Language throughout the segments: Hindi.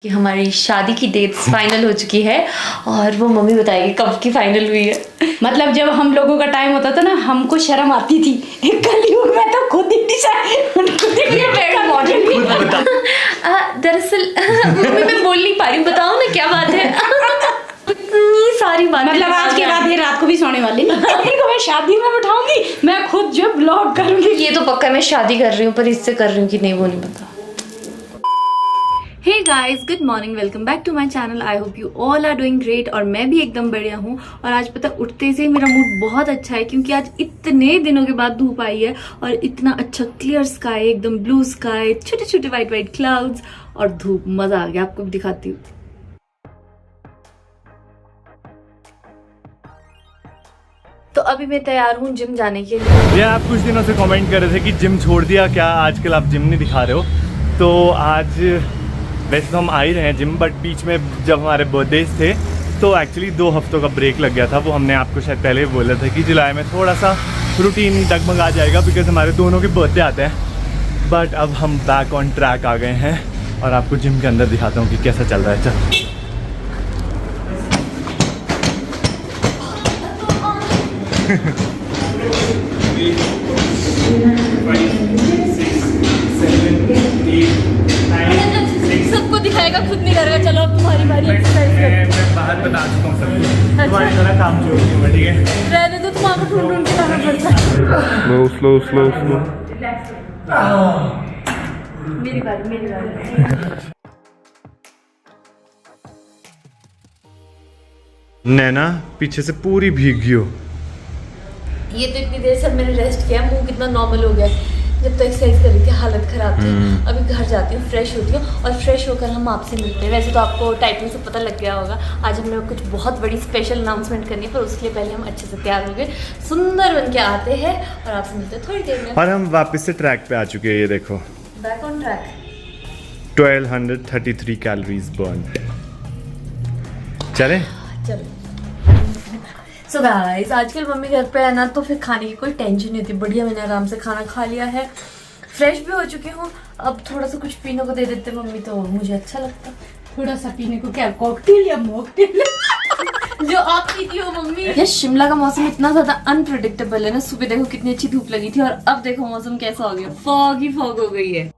कि हमारी शादी की डेट्स फाइनल हो चुकी है और वो मम्मी बताएगी कब की फाइनल हुई है। मतलब जब हम लोगों का टाइम होता था ना, हमको शर्म आती थी। एक कलयुग में तो खुद ही दरअसल मम्मी मैं बोल नहीं पा रही, बताओ ना क्या बात है। इतनी सारी बात, मतलब आज के बाद ये रात को भी सोने वाली नहीं। इनको मैं शादी में बिठाऊंगी, मैं खुद जो ब्लॉग करूंगी। ये तो पक्का मैं शादी कर रही हूँ, पर इससे कर रही हूँ कि नहीं वो नहीं पता। Hey guys, good morning, welcome back to my channel. I hope you all are doing great और मैं भी एकदम बढ़िया हूँ। और आज पता उठते से मेरा मूड बहुत अच्छा है क्योंकि आज इतने दिनों के बाद धूप आई है और इतना अच्छा क्लियर स्काई, एकदम ब्लू स्काई, छोटे छोटे वाइट वाइट क्लाउड्स और धूप। मजा आ गया, आपको भी दिखाती हूँ। तो अभी मैं तैयार हूँ जिम जाने के लिए। ये आप कुछ दिनों से कमेंट कर रहे थे कि जिम छोड़ दिया क्या, आजकल आप जिम नहीं दिखा रहे हो। तो आज वैसे तो हम आ ही रहे हैं जिम, बट बीच में जब हमारे बर्थडेज थे तो एक्चुअली 2 हफ्तों का ब्रेक लग गया था। वो हमने आपको शायद पहले भी बोला था कि जुलाई में थोड़ा सा रूटीन डगमग आ जाएगा बिकॉज हमारे दोनों के बर्थडे आते हैं। बट अब हम बैक ऑन ट्रैक आ गए हैं और आपको जिम के अंदर दिखाता हूँ कि कैसा चल रहा है। चल सबको दिखाएगा, खुद नहीं करेगा। चलो अब तुम्हारी बारी। मैं बाहर बता चुका हूँ सब, तुम्हारी तरह काम छोड़ दूँगा, ठीक है? रहने दो, तुम्हारा ढूंढ ढूंढ के लाना पड़ता है। स्लो मेरी बारी। नैना पीछे से पूरी भीग गई हो। ये तो इतनी देर से मैंने रेस्ट किया, मुंह कितना नॉर्मल हो गया। जब तक एक्सरसाइज कर रही थी हालत खराब थी। अभी घर जाती हूँ, फ्रेश होती हूँ और फ्रेश होकर हम आपसे मिलते हैं। वैसे तो आपको टाइटल से पता लग गया होगा, आज हमने कुछ बहुत बड़ी स्पेशल अनाउंसमेंट करनी है, पर उसके लिए पहले हम अच्छे से तैयार हो गए, सुंदर बन के आते हैं और आपसे मिलते हैं थोड़ी देर में। और हम वापस से ट्रैक पे आ चुके हैं। ये देखो, back on track. 1233 calories burn. चले चलो। सो गाइस, आजकल मम्मी घर पे है ना, तो फिर खाने की कोई टेंशन नहीं होती। बढ़िया, मैंने आराम से खाना खा लिया है, फ्रेश भी हो चुकी हूँ। अब थोड़ा सा कुछ पीने को दे देते मम्मी तो मुझे अच्छा लगता। थोड़ा सा पीने को, क्या कॉकटेल या मॉकटेल? जो आप पीती हो मम्मी। यार शिमला का मौसम इतना ज्यादा अनप्रेडिक्टेबल है ना। सुबह देखो कितनी अच्छी धूप लगी थी और अब देखो मौसम कैसा हो गया, फॉग ही फॉग हो गई है।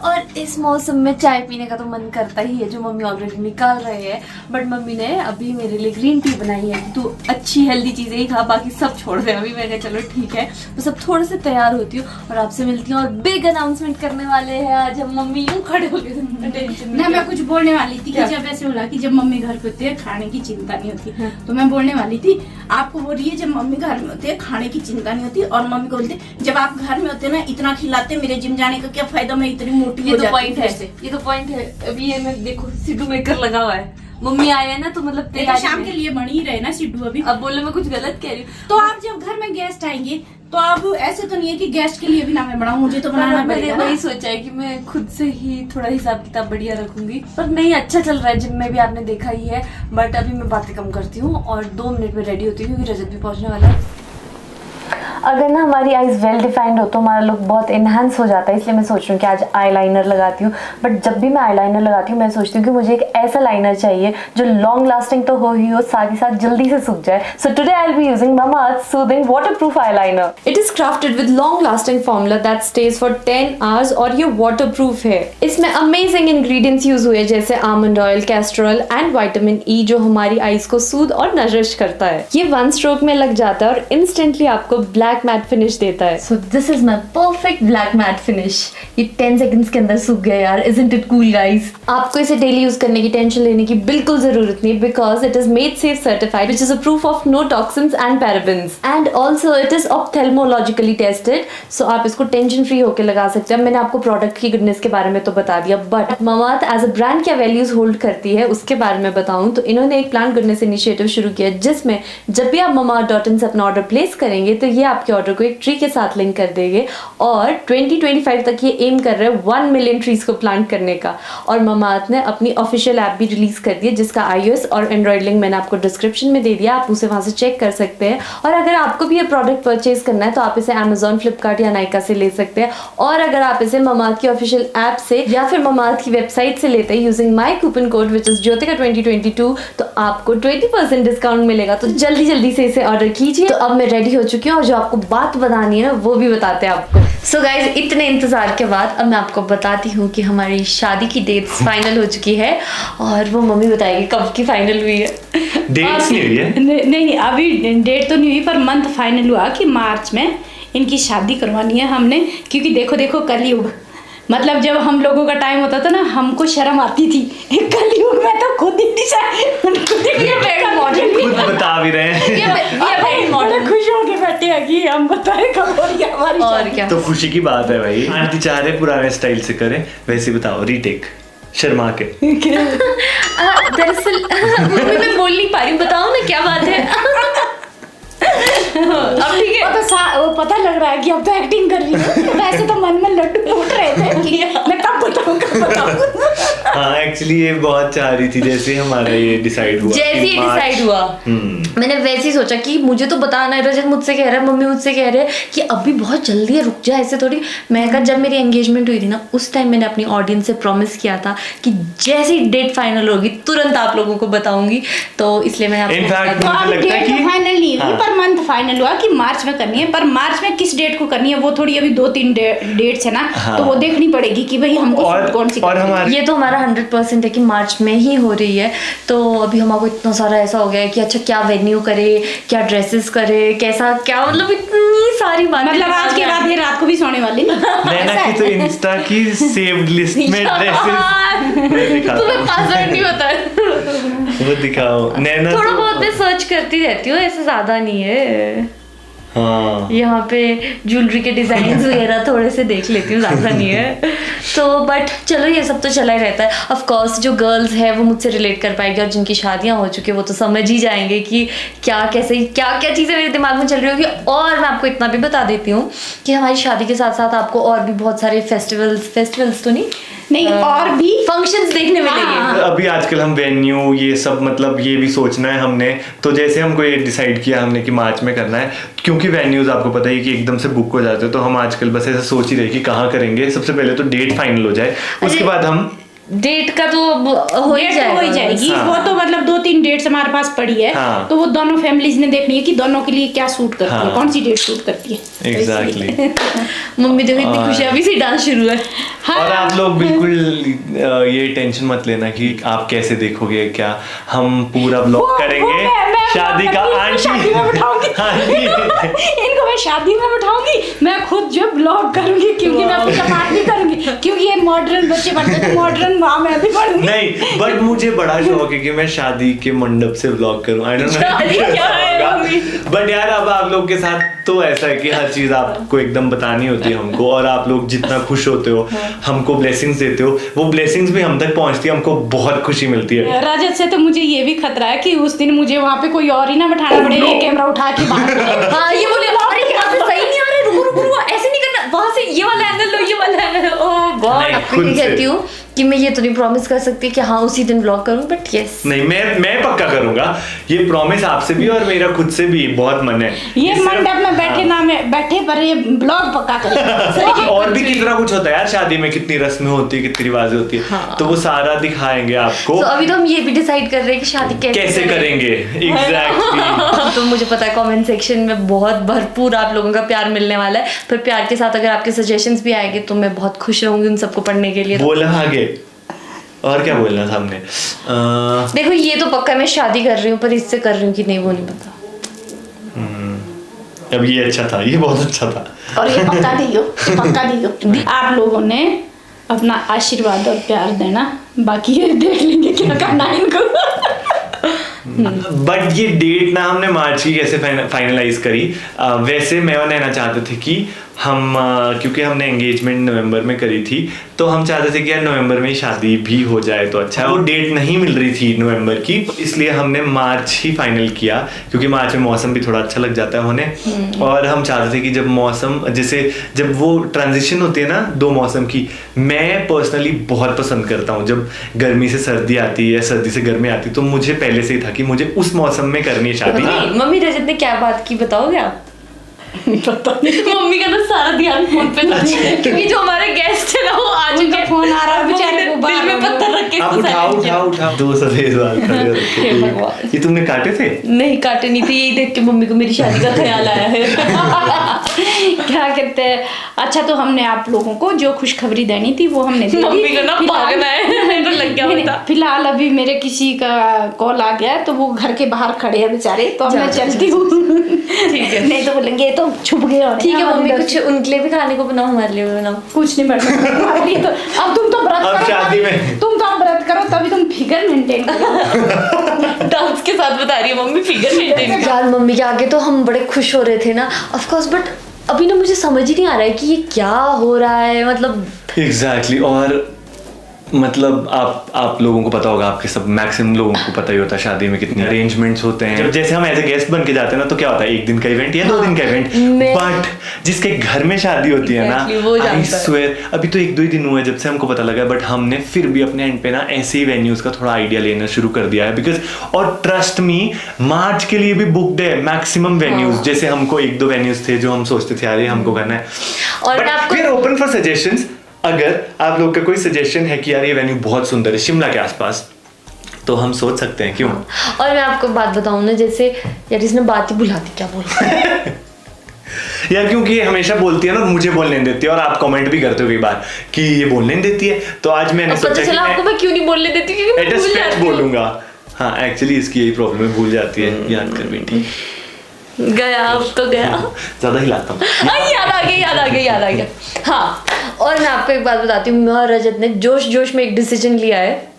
और इस मौसम में चाय पीने का तो मन करता ही है, जो मम्मी ऑलरेडी निकाल रहे हैं। बट मम्मी ने अभी मेरे लिए ग्रीन टी बनाई है कि तू अच्छी हेल्दी चीजें ही खा, बाकी सब छोड़ दे। अभी मैंने चलो ठीक है, तो सब थोड़े से तैयार होती हूँ और आपसे मिलती हूँ। और बिग अनाउंसमेंट करने वाले हैं आज हम। मम्मी यूं खड़े हो गए, टेंशन ना मैं कुछ बोलने वाली थी कि जब ऐसे बोला कि जब मम्मी घर पे होती है खाने की चिंता नहीं होती, तो मैं बोलने वाली थी आपको बोल रही है जब मम्मी घर में होती है खाने की चिंता नहीं होती। और मम्मी को बोलते जब आप घर में होते ना इतना खिलाते, मेरे जिम जाने का क्या फायदा, मैं इतनी मोटी हो जाती हूँ। ये तो पॉइंट है। अभी ये मैं देखो सिद्धू मेकर लगा हुआ है, मम्मी आए है ना, तो मतलब तो शाम के लिए बन ही रहे ना सिद्धू। अभी अब बोले मैं कुछ गलत कह रही हूँ। तो आप जब घर में गेस्ट आएंगे तो आप ऐसे तो नहीं है कि गेस्ट के लिए भी ना मैं बनाऊं, मुझे तो बनाना पड़ेगा। मैंने वही सोचा है कि मैं खुद से ही थोड़ा हिसाब किताब बढ़िया रखूंगी। पर नहीं, अच्छा चल रहा है जिम में भी, आपने देखा ही है। बट अभी मैं बातें कम करती हूँ और 2 मिनट में रेडी होती हूँ क्योंकि रजत भी पहुंचने वाला है। अगर ना हमारी आईज वेल डिफाइंड हो तो हमारा लुक बहुत इनहेंस हो जाता है, इसलिए मैं सोच रही हूँ कि आज आईलाइनर लगाती हूँ। बट जब भी मैं आईलाइनर लगाती हूँ मैं सोचती हूँ कि मुझे एक ऐसा लाइनर चाहिए जो लॉन्ग लास्टिंग तो हो ही हो, साथ ही साथ जल्दी से सूख जाए। So today I will be using Mamaearth soothing waterproof eyeliner. It is crafted with long lasting formula that stage for 10 hours और ये वाटरप्रूफ है। इसमें अमेजिंग इंग्रेडिएंट्स यूज हुए जैसे almond oil, castor oil and vitamin E, जो हमारी आईज को सूद और नरिश करता है। ये 1 स्ट्रोक में लग जाता है और इंस्टेंटली आपको ब्लैक मैट फिनिश देता है। So this is my perfect black matte finish. ये 10 सेकंड्स के अंदर सूख गया यार। Isn't it cool guys? आपको इसे डेली यूज करने की टेंशन लेने की बिल्कुल जरूरत नहीं, because it is made safe certified which is a proof of no toxins and parabens and also it is ophthalmologically tested. So आप इसको टेंशन फ्री होकर लगा सकते हैं। मैंने आपको प्रोडक्ट की गुडनेस के बारे में तो बता दिया, but Mamaearth as a brand क्या वैल्यूज होल्ड करती है उसके बारे में बताऊं तो इन्होंने एक प्लांट गुडनेस इनिशिएटिव शुरू किया जिसमें जब भी आप Mamaearth.in से अपना ऑर्डर प्लेस करेंगे तो ये आपको आपके ऑर्डर को एक ट्री के साथ लिंक कर देंगे और 2025 तक ये एम कर रहे हैं 1 मिलियन ट्रीज को प्लांट करने का। और ममाअर्थ ने अपनी ऑफिशियल ऐप भी रिलीज कर दी है जिसका iOS और एंड्रॉइड लिंक मैंने आपको डिस्क्रिप्शन में दे दिया, आप उसे वहां से चेक कर सकते हैं। और अगर आपको भी ये प्रोडक्ट परचेज करना है तो आप इसे Amazon, फ्लिपकार्ट या नाइका से ले सकते हैं। और अगर आप इसे ममाअर्थ की ऑफिशियल ऐप से या फिर ममाअर्थ की वेबसाइट से लेते हैं using my coupon code which is Jyotika 2022 तो आपको 20% डिस्काउंट मिलेगा। तो जल्दी जल्दी से इसे ऑर्डर कीजिए। तो अब मैं रेडी हो चुकी हूँ और जो आपको बात बतानी है ना वो भी बताते हैं आपको। सो गाइज, इतने इंतजार के बाद अब मैं आपको बताती हूँ कि हमारी शादी की डेट्स फाइनल हो चुकी है और वो मम्मी बताएगी कब की फाइनल हुई है। डेट्स नहीं हुई है? नहीं, अभी डेट तो नहीं हुई पर मंथ फाइनल हुआ कि मार्च में इनकी शादी करवानी है हमने। क्योंकि देखो कलयुग, मतलब जब हम लोगों का टाइम होता था ना हमको शर्म आती थी, कलयुग में तो खुद ही खुद बता भी रहे हैं। ये मॉडल खुश होके बैठे हैं कि हम बताएं कब हो रही है हमारी और क्या, तो खुशी की बात है भाई। आंटी चाह रहे पुराने स्टाइल से करें, वैसे बताओ रीटेक शर्मा के। दरअसल मम्मी मैं बोल नहीं पा रही, बताओ ना क्या बात है। अब ठीक है, वो पता लग रहा है कि अब तो एक्टिंग कर रही है। वैसे तो मन में लड्डू फूट रहे थे कि मैं कब बताऊं। हाँ एक्चुअली ये बहुत चाह रही थी जैसे हमारा ये डिसाइड हुआ, जैसे ही डिसाइड हुआ मैंने वैसे ही सोचा कि मुझे तो बताना है। रजत मुझसे कह रहा है, मम्मी मुझसे कह रहे हैं कि अभी बहुत जल्दी है, रुक जा ऐसे थोड़ी। मैं कहा जब मेरी एंगेजमेंट हुई थी ना उस टाइम मैंने अपनी ऑडियंस से प्रॉमिस किया था कि जैसी डेट फाइनल होगी तुरंत आप लोगों को बताऊंगी। तो इसलिए मैंने इनफैक्ट मुझे लगता है कि फाइनल नहीं हुई पर मंथ फाइनल हुआ कि मार्च में करनी है। पर मार्च में किस डेट को करनी है वो थोड़ी अभी 2-3 डेट्स है ना, तो वो देखनी पड़ेगी कि भाई हमको कौन सी। और ये तो हमारा 100% है कि मार्च में ही हो रही है। तो अभी हमारे इतना सारा ऐसा हो गया है कि अच्छा क्या वेन्यू करे, क्या ड्रेसेस करे, कैसा क्या, मतलब इतनी सारी बातें। मतलब आज के रात ये रात को भी सोने वाली नैना की तो इंस्टा की सेव्ड लिस्ट में ड्रेसेस तुम्हें पासवर्ड नहीं होता है वो दिखाओ। नैना थोड़ा बहुत मैं सर्च करती रहती हूँ, ऐसे ज्यादा नहीं है। हाँ यहाँ पे ज्वेलरी के डिजाइन वगैरह थोड़े से देख लेती हूँ, ज्यादा नहीं है। तो बट चलो ये सब तो चला ही रहता है। ऑफ कोर्स जो गर्ल्स है वो मुझसे रिलेट कर पाएगी और जिनकी शादियां हो चुकी है वो तो समझ ही जाएंगे कि क्या कैसे क्या क्या चीज़ें मेरे दिमाग में चल रही होगी। और मैं आपको इतना भी बता देती हूँ कि हमारी शादी के साथ साथ आपको और भी बहुत सारे फेस्टिवल्स तो नहीं और भी फंक्शंस देखने मिलेंगे। अभी आजकल हम वेन्यू ये सब मतलब ये भी सोचना है हमने। तो जैसे हमको ये डिसाइड किया हमने कि मार्च में करना है, क्योंकि वेन्यूज आपको पता ही कि एकदम से बुक हो जाते हैं। तो हम आजकल बस ऐसा सोच ही रहे कि कहाँ करेंगे। सबसे पहले तो डेट फाइनल हो जाए, उसके बाद हम डेट का तो हो ही जाएगी। हाँ। वो तो मतलब 2-3 डेट्स हमारे पास पड़ी है। हाँ। तो वो दोनों फैमिलीज ने देखनी है कि दोनों के लिए क्या सूट करती है, हाँ। कौन सी डेट सूट करती है। एग्जैक्टली मम्मी देखो इतनी खुशी, अभी से डांस शुरू है। हाँ। और आप लोग बिल्कुल ये टेंशन मत लेना कि आप कैसे देखोगे, क्या हम पूरा ब्लॉग करेंगे शादी का। इनको मैं शादी में बिठाऊंगी, मैं खुद जो ब्लॉग करूंगी क्योंकि मैं पूजा पाठ नहीं करूंगी क्योंकि ये मॉडर्न बच्चे बनते हैं, मॉडर्न माँ मैं भी बनूंगी। नहीं बट मुझे बड़ा शौक है कि मैं शादी के मंडप से ब्लॉग करूं। आई डोंट नो बट यार अब आप लोग के साथ तो ऐसा है कि हर चीज आपको एकदम बतानी होती है हमको। और आप लोग जितना खुश होते हो, हमको ब्लेसिंग्स देते हो, वो ब्लेसिंग्स भी हम तक पहुंचती है, हमको बहुत खुशी मिलती है। रजत से तो मुझे ये भी खतरा है कि उस दिन मुझे वहाँ पे कोई और ही ना बैठाना पड़े, ये कैमरा उठा के हाँ ये बोले अरे यहाँ पे सही नहीं आ रहा, रुको ऐसे नहीं करना, वहां से ये वाला एंगल लो, ये वाला एंगल। ओह गॉड, आपको कहती हूँ कि मैं ये तो नहीं प्रॉमिस कर सकती कि हाँ उसी दिन ब्लॉग करूँ, बट यस नहीं मैं पक्का करूंगा ये प्रॉमिस आपसे भी और मेरा खुद से भी बहुत मन है। ये मंडप में बैठे ना में बैठे पर ये ब्लॉग पक्का करें। और भी कितना कुछ होता है यार शादी में, कितनी रस्में होती है, कितनी रिवाजें होती है। हाँ। तो वो सारा दिखाएंगे आपको। तो अभी तो हम ये भी डिसाइड कर रहे हैं कि शादी कैसे करेंगे। एग्जैक्टली। तो मुझे पता है कमेंट सेक्शन में बहुत भरपूर आप लोगों का प्यार मिलने वाला है। फिर प्यार के साथ अगर आपके सजेशंस भी आएंगे तो मैं बहुत खुश रहूंगी उन सबको पढ़ने के लिए। बोला आगे और क्या बोलना था हमने। देखो ये तो पक्का मैं शादी कर रही हूँ, पर इससे कर रही हूँ कि नहीं वो नहीं पता। अब ये अच्छा था, ये बहुत अच्छा था। और ये पक्का दियो आप लोगों ने अपना आशीर्वाद और प्यार देना, बाकी ये देख लेंगे क्या करना है इनको। बट ये डेट ना हमने मार्च की कैसे फाइनलाइज करी। वैसे मैं और नैना चाहते थे कि हम क्योंकि हमने एंगेजमेंट नवंबर में करी थी, तो हम चाहते थे कि यार नवंबर में ही शादी भी हो जाए तो अच्छा है। वो डेट नहीं मिल रही थी नवंबर की, इसलिए हमने मार्च ही फाइनल किया, क्योंकि मार्च में मौसम भी थोड़ा अच्छा लग जाता है होने। और हम चाहते थे कि जब मौसम जैसे जब वो ट्रांजिशन होती है ना 2 मौसम की, मैं पर्सनली बहुत पसंद करता हूँ। जब गर्मी से सर्दी आती है, सर्दी से गर्मी आती है, तो मुझे पहले से ही था कि मुझे उस मौसम में करनी है शादी। मम्मी रजत ने क्या बात की बताओगे आप? पता नहीं, मम्मी का तो सारा ध्यान फोन पे था, क्योंकि जो हमारे गेस्ट है ना वो आ चुके हैं। फोन आ रहा है बेचारे को, दिल में पत्थर रख के आप इसको उठाओ silent किया। उठाओ उठाओ, 2 सफेद बाल खड़े रखे हे थे। भगवान। ये तुमने काटे थे? नहीं काटे नहीं थे, यही देख के मम्मी को मेरी शादी का ख्याल आया है। क्या कहते हैं। अच्छा, तो हमने आप लोगों को जो खुशखबरी देनी थी वो हमने दे दी। मम्मी को ना फिलहाल- भागना है, मेरे को लग गया नहीं, होता। फिलहाल अभी मेरे किसी का कॉल आ गया है, तो वो घर के बाहर खड़े हैं बेचारे, तो अब मैं जाओ, चलती हूँ। ठीक है। नहीं तो बोलेंगे ये तो छुप गए होने। ठीक है हमारे मम्मी, घर कुछ से। उनके लिए भी खाने को बनाओ, हमारे लिए भी बनाओ। कुछ नहीं बनना हमारे लिए तो। अब तुम तो व्रत अब करो, शादी में। तुम तो अब व्रत करो तभी तुम फिगर मेंटेन करो। डांस के साथ बता रही है मम्मी, फिगर मेंटेन। यार मम्मी के आगे तो हम बड़े खुश हो रहे थे ना, ऑफ कोर्स, बट अभी ना मुझे समझ ही नहीं आ रहा है कि ये क्या हो रहा है, मतलब एग्जैक्टली। और मतलब आप लोगों को पता होगा, आपके सब मैक्सिमम लोगों को पता ही होता है शादी में कितने अरेंजमेंट्स होते हैं। जैसे हम एज ए गेस्ट बन के जाते हैं ना, तो क्या होता है 1 दिन का इवेंट या 2 दिन का इवेंट, बट जिसके घर में शादी होती है Exactly, ना, वो आई जानता है। स्वेयर अभी तो 1-2 ही दिन हुए जब से हमको पता लगा, बट हमने फिर भी अपने एंड पे ना ऐसे ही वेन्यूज का थोड़ा आइडिया लेना शुरू कर दिया है। बिकॉज और ट्रस्ट मी, मार्च के लिए भी बुकड है मैक्सिमम वेन्यूज। जैसे हमको 1-2 वेन्यूज थे जो हम सोचते थे यार ये हमको करना है, और बट मैं आपको- we are open for suggestions. अगर आप लोग का कोई सजेशन है कि यार ये वेन्यू बहुत सुंदर है शिमला के आसपास, तो हम सोच सकते हैं, क्यों? और मैं आपको बात बताऊं ना, जैसे यार इसने बात ही भुला दी, क्या बोल यार क्योंकि ये हमेशा बोलती है ना, मुझे बोलने नहीं देती है, और आप कमेंट भी करते हो कई बार कि ये बोलने नहीं देती है, तो आज मैंने पता सोचा चला आपको मैं क्यों नहीं बोलने देती, क्योंकि मैं एट भूल स्ट्रेच जाती हूँ। बोलूंगा। हाँ, एक्चुअली इसकी यही प्रॉब्लम है, भूल जाती है। याद कर बेटी, गया अब तो गया। ज्यादा हिलाता हूँ। याद आ गया। हाँ, और मैं आपको एक बात बताती हूँ, मैं और रजत ने जोश में एक डिसीजन लिया है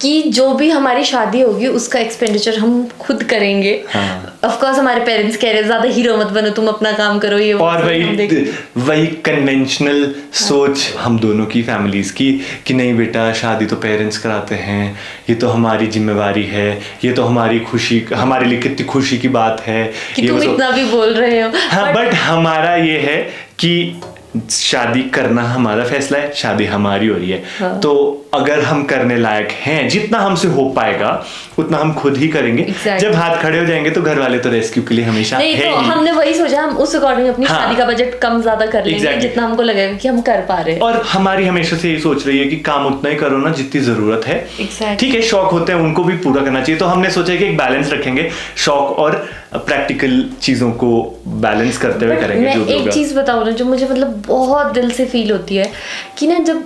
कि जो भी हमारी शादी होगी उसका एक्सपेंडिचर हम खुद करेंगे। हाँ। ऑफ कोर्स हमारे पेरेंट्स कह रहे हैं ज्यादा हीरो मत बनो, तुम अपना काम करो, ये वो और हम देखेंगे। वही कन्वेंशनल सोच हम दोनों की फैमिलीज की कि नहीं बेटा, शादी तो पेरेंट्स कराते हैं, ये तो हमारी जिम्मेवारी है, ये तो हमारी खुशी, हमारे लिए कितनी खुशी की बात है कि ये तुम वो सब। इतना भी बोल रहे हो। हाँ, बट हमारा ये है कि शादी करना हमारा फैसला है, शादी हमारी हो रही है। हाँ। तो अगर हम करने लायक हैं, जितना हमसे हो पाएगा उतना हम खुद ही करेंगे। Exactly. जब हाथ खड़े हो जाएंगे तो घर वाले तो रेस्क्यू के लिए हमेशा नहीं, है तो ही। हमने वही सोचा, हम उस अकॉर्डिंग अपनी हाँ। शादी का बजट कम ज्यादा कर लेंगे, Exactly. जितना हमको लगेगा कि हम कर पा रहे हैं। और हमारी हमेशा से यही सोच रही है कि काम उतना ही करो ना जितनी जरूरत है। Exactly. ठीक है, शौक होते हैं उनको भी पूरा करना चाहिए, तो हमने सोचा कि एक बैलेंस रखेंगे, शौक और प्रैक्टिकल चीजों को बैलेंस करते हुए करेंगे। मैं जो भी एक होगा। चीज बताऊँ ना, जो मुझे मतलब बहुत दिल से फील होती है कि ना, जब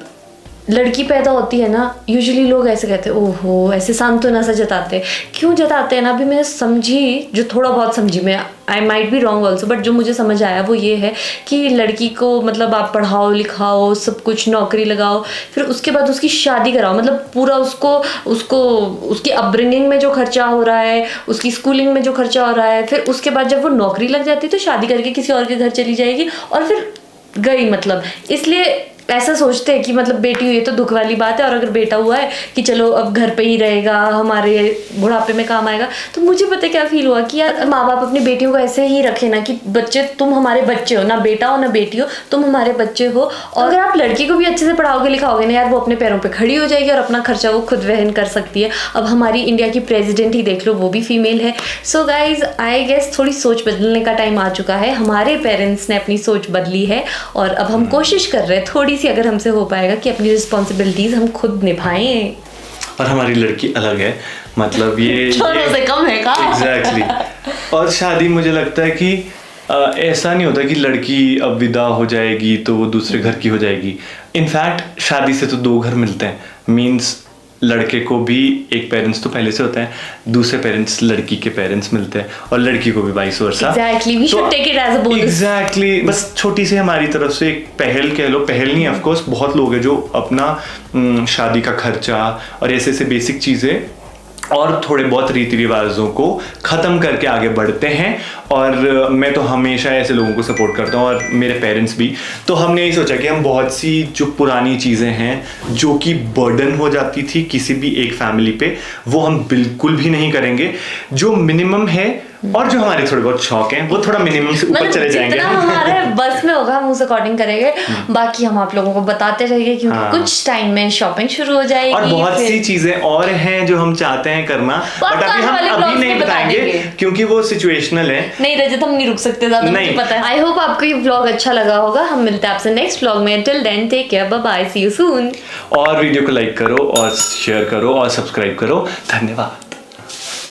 लड़की पैदा होती है ना, यूजुअली लोग ऐसे कहते हैं, ओहो, ऐसे सांत्वना सा जताते हैं। क्यों जताते हैं ना, अभी मैं समझी, जो थोड़ा बहुत समझी मैं, I might be wrong also, but जो मुझे समझ आया वो ये है कि लड़की को मतलब आप पढ़ाओ लिखाओ, सब कुछ नौकरी लगाओ, फिर उसके बाद उसकी शादी कराओ, मतलब पूरा उसको उसकी अपब्रिंगिंग में जो खर्चा हो रहा है, उसकी स्कूलिंग में जो खर्चा हो रहा है, फिर उसके बाद जब वो नौकरी लग जाती है तो शादी करके किसी और के घर चली जाएगी और फिर गई। मतलब इसलिए ऐसा सोचते हैं कि मतलब बेटी हुई है तो दुख वाली बात है, और अगर बेटा हुआ है कि चलो अब घर पे ही रहेगा, हमारे बुढ़ापे में काम आएगा। तो मुझे पता है क्या फील हुआ कि यार माँ बाप अपनी बेटियों को ऐसे ही रखे ना कि बच्चे, तुम हमारे बच्चे हो, ना बेटा हो ना बेटी हो, तुम हमारे बच्चे हो। और अगर आप लड़की को भी अच्छे से पढ़ाओगे लिखाओगे ना यार, वो अपने पैरों पे खड़ी हो जाएगी और अपना खर्चा वो खुद वहन कर सकती है। अब हमारी इंडिया की प्रेसिडेंट ही देख लो, वो भी फीमेल है। सो गाइज, आई गेस थोड़ी सोच बदलने का टाइम आ चुका है। हमारे पेरेंट्स ने अपनी सोच बदली है और अब हम कोशिश कर रहे हैं थोड़ी सी, अगर हमसे हो पाएगा, कि अपनी रिस्पॉन्सिबिलिटीज हम खुद निभाएं। और हमारी लड़की अलग है, मतलब ये छोरों से कम है का? एग्जैक्टली। और शादी मुझे लगता है कि ऐसा नहीं होता कि लड़की अब विदा हो जाएगी तो वो दूसरे घर की हो जाएगी। इनफैक्ट शादी से तो 2 घर मिलते हैं, मीन्स लड़के को भी एक पेरेंट्स तो पहले से होता है, दूसरे पेरेंट्स लड़की के पेरेंट्स मिलते हैं, और लड़की को भी vice versa. Exactly, we should take it as a bonus. Exactly, बस छोटी सी हमारी तरफ से एक पहल कह लो, पहल नहीं, ऑफ कोर्स बहुत लोग हैं जो अपना शादी का खर्चा और ऐसे बेसिक चीज़ें और थोड़े बहुत रीति रिवाजों को ख़त्म करके आगे बढ़ते हैं। और मैं तो हमेशा ऐसे लोगों को सपोर्ट करता हूँ, और मेरे पेरेंट्स भी। तो हमने यही सोचा कि हम बहुत सी जो पुरानी चीज़ें हैं जो कि बर्डन हो जाती थी किसी भी एक फैमिली पे, वो हम बिल्कुल भी नहीं करेंगे। जो मिनिमम है और जो हमारे थोड़े बहुत शौक हैं वो थोड़ा मिनिमम से ऊपर चले जाएंगे। जितना हमारे बस में होगा हम उस अकॉर्डिंग करेंगे, बाकी हम आप लोगों को बताते रहेंगे, क्योंकि कुछ टाइम में शॉपिंग शुरू हो जाएगी और बहुत सी चीजें और हैं जो हम चाहते हैं करना, बट अभी हम अभी नहीं बताएंगे क्योंकि वो सिचुएशनल है। नहीं रजत, हम नहीं रुक सकते ज्यादा, मुझे पता है। आई होप आपको ये व्लॉग अच्छा लगा होगा। हम मिलते हैं आपसे नेक्स्ट व्लॉग में। Till then take care, bye bye, see you soon. और वीडियो को लाइक करो और शेयर करो और सब्सक्राइब करो। धन्यवाद।